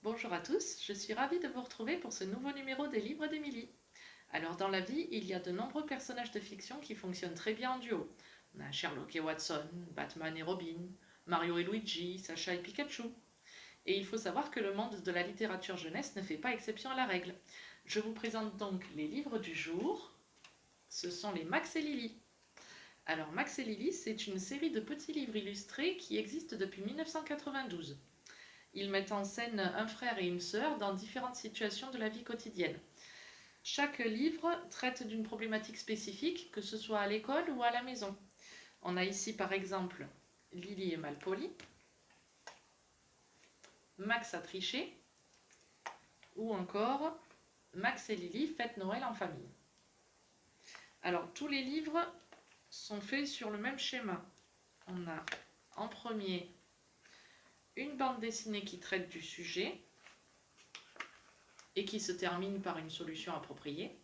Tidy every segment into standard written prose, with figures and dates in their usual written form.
Bonjour à tous, je suis ravie de vous retrouver pour ce nouveau numéro des livres d'Émilie. Alors dans la vie, il y a de nombreux personnages de fiction qui fonctionnent très bien en duo. On a Sherlock et Watson, Batman et Robin, Mario et Luigi, Sacha et Pikachu. Et il faut savoir que le monde de la littérature jeunesse ne fait pas exception à la règle. Je vous présente donc les livres du jour. Ce sont les Max et Lily. Alors Max et Lily, c'est une série de petits livres illustrés qui existe depuis 1992. Ils mettent en scène un frère et une sœur dans différentes situations de la vie quotidienne. Chaque livre traite d'une problématique spécifique, que ce soit à l'école ou à la maison. On a ici par exemple Lily est mal polie, Max a triché, ou encore Max et Lily fêtent Noël en famille. Alors tous les livres sont faits sur le même schéma. On a en premier une bande dessinée qui traite du sujet et qui se termine par une solution appropriée.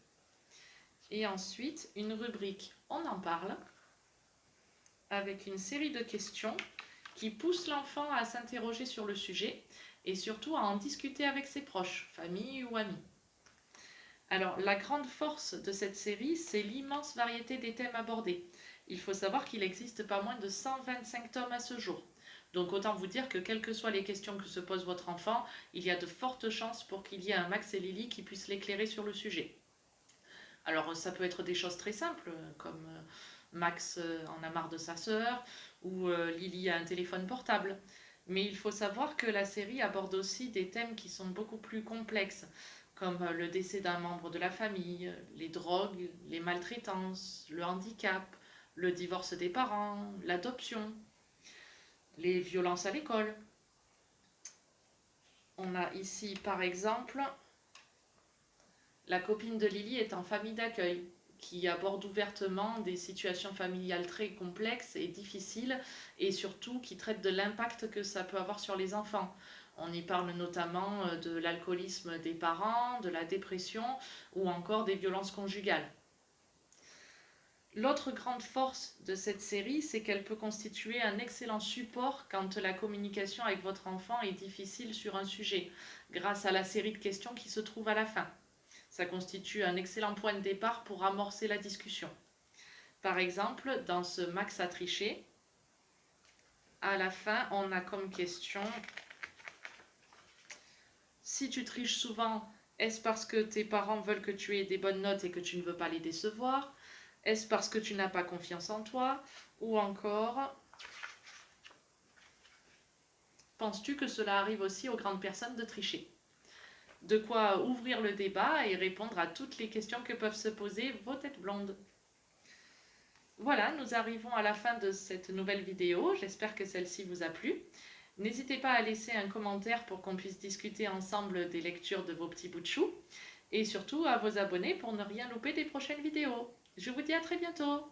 Et ensuite, une rubrique On en parle, avec une série de questions qui poussent l'enfant à s'interroger sur le sujet et surtout à en discuter avec ses proches, famille ou amis. Alors, la grande force de cette série, c'est l'immense variété des thèmes abordés. Il faut savoir qu'il existe pas moins de 125 tomes à ce jour. Donc autant vous dire que quelles que soient les questions que se pose votre enfant, il y a de fortes chances pour qu'il y ait un Max et Lily qui puissent l'éclairer sur le sujet. Alors ça peut être des choses très simples, comme Max en a marre de sa sœur, ou Lily a un téléphone portable. Mais il faut savoir que la série aborde aussi des thèmes qui sont beaucoup plus complexes, comme le décès d'un membre de la famille, les drogues, les maltraitances, le handicap, le divorce des parents, l'adoption, les violences à l'école. On a ici par exemple La copine de Lily est en famille d'accueil, qui aborde ouvertement des situations familiales très complexes et difficiles, et surtout qui traite de l'impact que ça peut avoir sur les enfants. On y parle notamment de l'alcoolisme des parents, de la dépression ou encore des violences conjugales. L'autre grande force de cette série, c'est qu'elle peut constituer un excellent support quand la communication avec votre enfant est difficile sur un sujet, grâce à la série de questions qui se trouve à la fin. Ça constitue un excellent point de départ pour amorcer la discussion. Par exemple, dans ce Max a triché, à la fin, on a comme question: si tu triches souvent, est-ce parce que tes parents veulent que tu aies des bonnes notes et que tu ne veux pas les décevoir? Est-ce parce que tu n'as pas confiance en toi? Ou encore, penses-tu que cela arrive aussi aux grandes personnes de tricher? De quoi ouvrir le débat et répondre à toutes les questions que peuvent se poser vos têtes blondes. Voilà, nous arrivons à la fin de cette nouvelle vidéo. J'espère que celle-ci vous a plu. N'hésitez pas à laisser un commentaire pour qu'on puisse discuter ensemble des lectures de vos petits bouts de chou. Et surtout à vous abonner pour ne rien louper des prochaines vidéos. Je vous dis à très bientôt.